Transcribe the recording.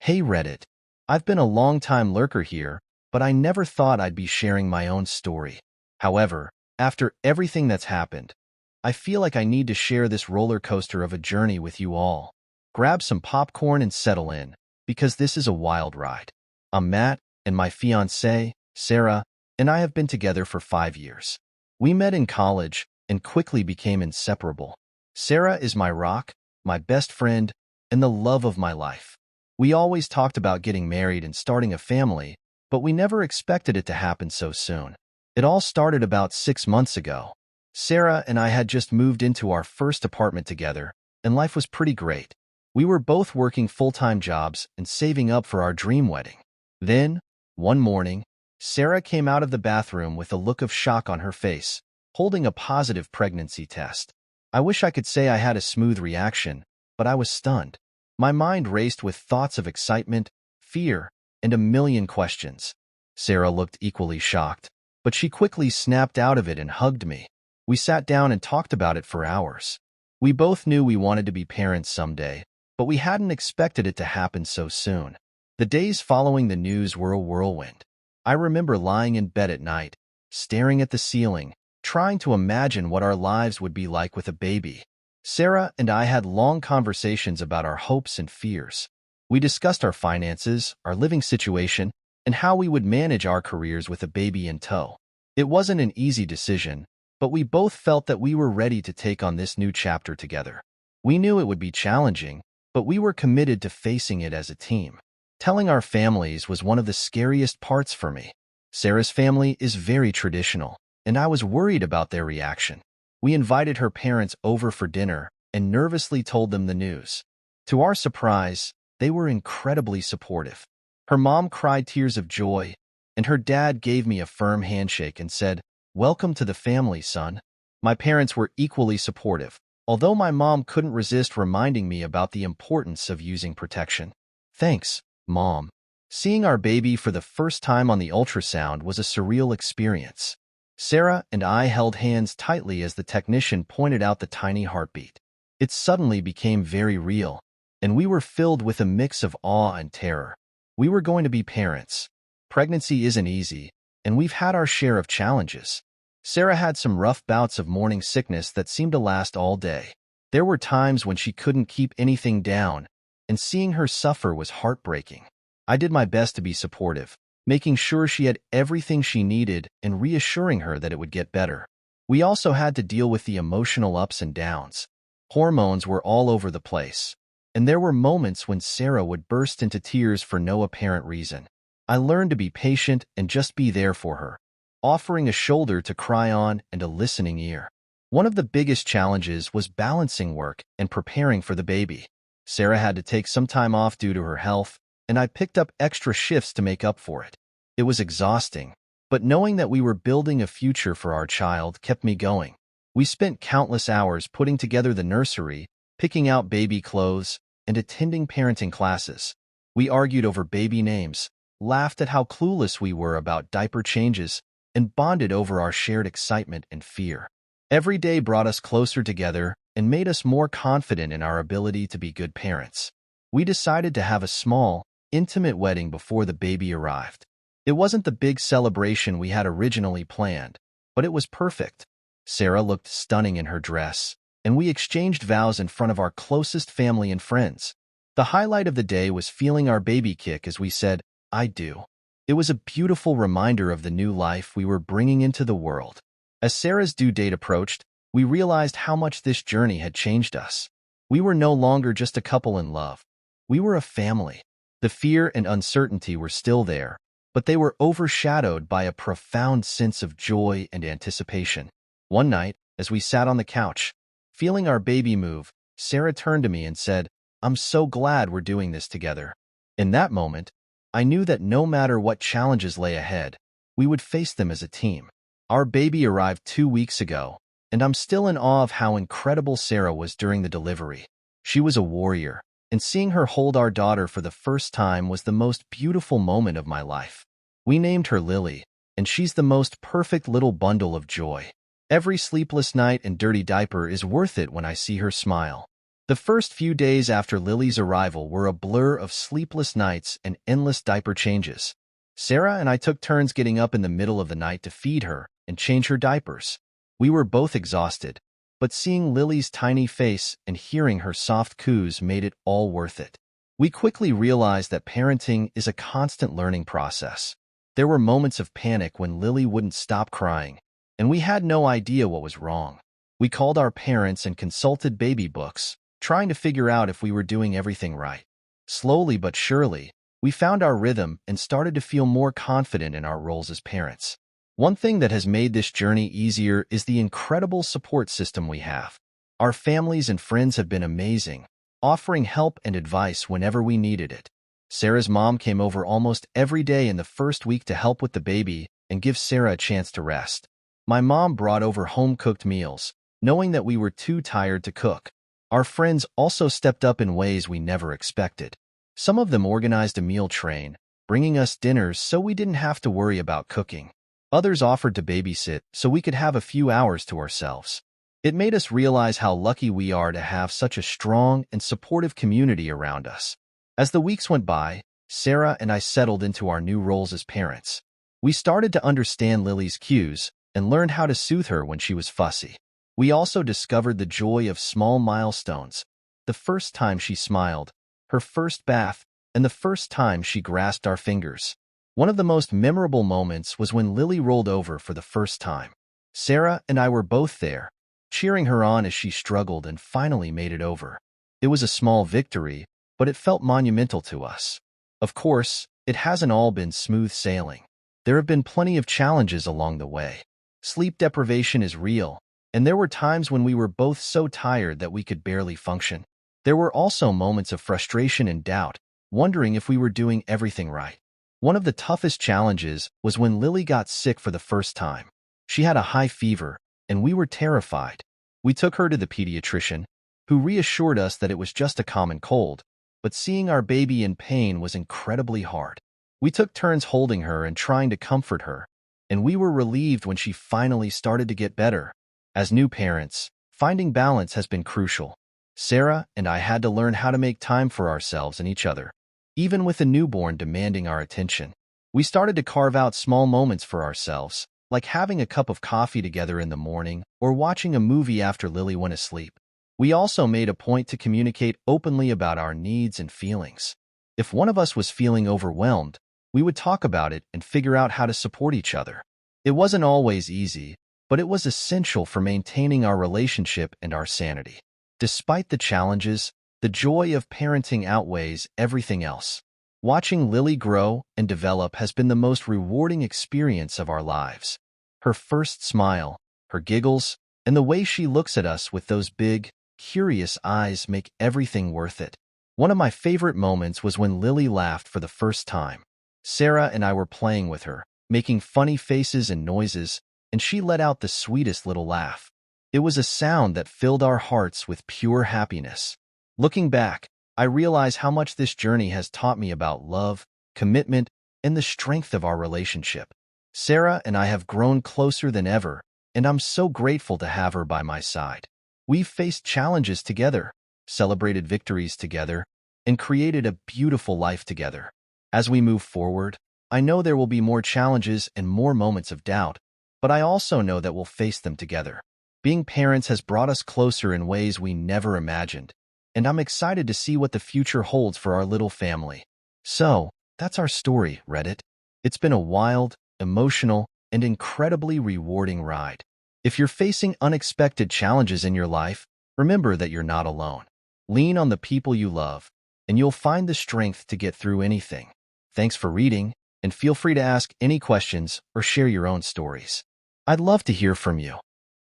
Hey Reddit. I've been a long-time lurker here, but I never thought I'd be sharing my own story. However, after everything that's happened, I feel like I need to share this roller coaster of a journey with you all. Grab some popcorn and settle in, because this is a wild ride. I'm Matt, and my fiancée, Sarah, and I have been together for 5 years. We met in college and quickly became inseparable. Sarah is my rock, my best friend, and the love of my life. We always talked about getting married and starting a family, but we never expected it to happen so soon. It all started about 6 months ago. Sarah and I had just moved into our first apartment together, and life was pretty great. We were both working full-time jobs and saving up for our dream wedding. Then, one morning, Sarah came out of the bathroom with a look of shock on her face, holding a positive pregnancy test. I wish I could say I had a smooth reaction, but I was stunned. My mind raced with thoughts of excitement, fear, and a million questions. Sarah looked equally shocked, but she quickly snapped out of it and hugged me. We sat down and talked about it for hours. We both knew we wanted to be parents someday, but we hadn't expected it to happen so soon. The days following the news were a whirlwind. I remember lying in bed at night, staring at the ceiling, trying to imagine what our lives would be like with a baby. Sarah and I had long conversations about our hopes and fears. We discussed our finances, our living situation, and how we would manage our careers with a baby in tow. It wasn't an easy decision, but we both felt that we were ready to take on this new chapter together. We knew it would be challenging, but we were committed to facing it as a team. Telling our families was one of the scariest parts for me. Sarah's family is very traditional, and I was worried about their reaction. We invited her parents over for dinner and nervously told them the news. To our surprise, they were incredibly supportive. Her mom cried tears of joy, and her dad gave me a firm handshake and said, "Welcome to the family, son." My parents were equally supportive, although my mom couldn't resist reminding me about the importance of using protection. "Thanks, Mom." Seeing our baby for the first time on the ultrasound was a surreal experience. Sarah and I held hands tightly as the technician pointed out the tiny heartbeat. It suddenly became very real, and we were filled with a mix of awe and terror. We were going to be parents. Pregnancy isn't easy, and we've had our share of challenges. Sarah had some rough bouts of morning sickness that seemed to last all day. There were times when she couldn't keep anything down, and seeing her suffer was heartbreaking. I did my best to be supportive, making sure she had everything she needed and reassuring her that it would get better. We also had to deal with the emotional ups and downs. Hormones were all over the place, and there were moments when Sarah would burst into tears for no apparent reason. I learned to be patient and just be there for her, offering a shoulder to cry on and a listening ear. One of the biggest challenges was balancing work and preparing for the baby. Sarah had to take some time off due to her health, and I picked up extra shifts to make up for it. It was exhausting, but knowing that we were building a future for our child kept me going. We spent countless hours putting together the nursery, picking out baby clothes, and attending parenting classes. We argued over baby names, laughed at how clueless we were about diaper changes, and bonded over our shared excitement and fear. Every day brought us closer together and made us more confident in our ability to be good parents. We decided to have a small, intimate wedding before the baby arrived. It wasn't the big celebration we had originally planned, but it was perfect. Sarah looked stunning in her dress, and we exchanged vows in front of our closest family and friends. The highlight of the day was feeling our baby kick as we said, "I do." It was a beautiful reminder of the new life we were bringing into the world. As Sarah's due date approached, we realized how much this journey had changed us. We were no longer just a couple in love. We were a family. The fear and uncertainty were still there, but they were overshadowed by a profound sense of joy and anticipation. One night, as we sat on the couch, feeling our baby move, Sarah turned to me and said, "I'm so glad we're doing this together." In that moment, I knew that no matter what challenges lay ahead, we would face them as a team. Our baby arrived 2 weeks ago, and I'm still in awe of how incredible Sarah was during the delivery. She was a warrior, and seeing her hold our daughter for the first time was the most beautiful moment of my life. We named her Lily, and she's the most perfect little bundle of joy. Every sleepless night and dirty diaper is worth it when I see her smile. The first few days after Lily's arrival were a blur of sleepless nights and endless diaper changes. Sarah and I took turns getting up in the middle of the night to feed her and change her diapers. We were both exhausted, but seeing Lily's tiny face and hearing her soft coos made it all worth it. We quickly realized that parenting is a constant learning process. There were moments of panic when Lily wouldn't stop crying, and we had no idea what was wrong. We called our parents and consulted baby books, trying to figure out if we were doing everything right. Slowly but surely, we found our rhythm and started to feel more confident in our roles as parents. One thing that has made this journey easier is the incredible support system we have. Our families and friends have been amazing, offering help and advice whenever we needed it. Sarah's mom came over almost every day in the first week to help with the baby and give Sarah a chance to rest. My mom brought over home-cooked meals, knowing that we were too tired to cook. Our friends also stepped up in ways we never expected. Some of them organized a meal train, bringing us dinners so we didn't have to worry about cooking. Others offered to babysit so we could have a few hours to ourselves. It made us realize how lucky we are to have such a strong and supportive community around us. As the weeks went by, Sarah and I settled into our new roles as parents. We started to understand Lily's cues and learned how to soothe her when she was fussy. We also discovered the joy of small milestones: the first time she smiled, her first bath, and the first time she grasped our fingers. One of the most memorable moments was when Lily rolled over for the first time. Sarah and I were both there, cheering her on as she struggled and finally made it over. It was a small victory, but it felt monumental to us. Of course, it hasn't all been smooth sailing. There have been plenty of challenges along the way. Sleep deprivation is real, and there were times when we were both so tired that we could barely function. There were also moments of frustration and doubt, wondering if we were doing everything right. One of the toughest challenges was when Lily got sick for the first time. She had a high fever, and we were terrified. We took her to the pediatrician, who reassured us that it was just a common cold, but seeing our baby in pain was incredibly hard. We took turns holding her and trying to comfort her, and we were relieved when she finally started to get better. As new parents, finding balance has been crucial. Sarah and I had to learn how to make time for ourselves and each other, even with a newborn demanding our attention. We started to carve out small moments for ourselves, like having a cup of coffee together in the morning or watching a movie after Lily went asleep. We also made a point to communicate openly about our needs and feelings. If one of us was feeling overwhelmed, we would talk about it and figure out how to support each other. It wasn't always easy, but it was essential for maintaining our relationship and our sanity. Despite the challenges, the joy of parenting outweighs everything else. Watching Lily grow and develop has been the most rewarding experience of our lives. Her first smile, her giggles, and the way she looks at us with those big, curious eyes make everything worth it. One of my favorite moments was when Lily laughed for the first time. Sarah and I were playing with her, making funny faces and noises, and she let out the sweetest little laugh. It was a sound that filled our hearts with pure happiness. Looking back, I realize how much this journey has taught me about love, commitment, and the strength of our relationship. Sarah and I have grown closer than ever, and I'm so grateful to have her by my side. We've faced challenges together, celebrated victories together, and created a beautiful life together. As we move forward, I know there will be more challenges and more moments of doubt, but I also know that we'll face them together. Being parents has brought us closer in ways we never imagined, and I'm excited to see what the future holds for our little family. So, that's our story, Reddit. It's been a wild, emotional, and incredibly rewarding ride. If you're facing unexpected challenges in your life, remember that you're not alone. Lean on the people you love, and you'll find the strength to get through anything. Thanks for reading, and feel free to ask any questions or share your own stories. I'd love to hear from you.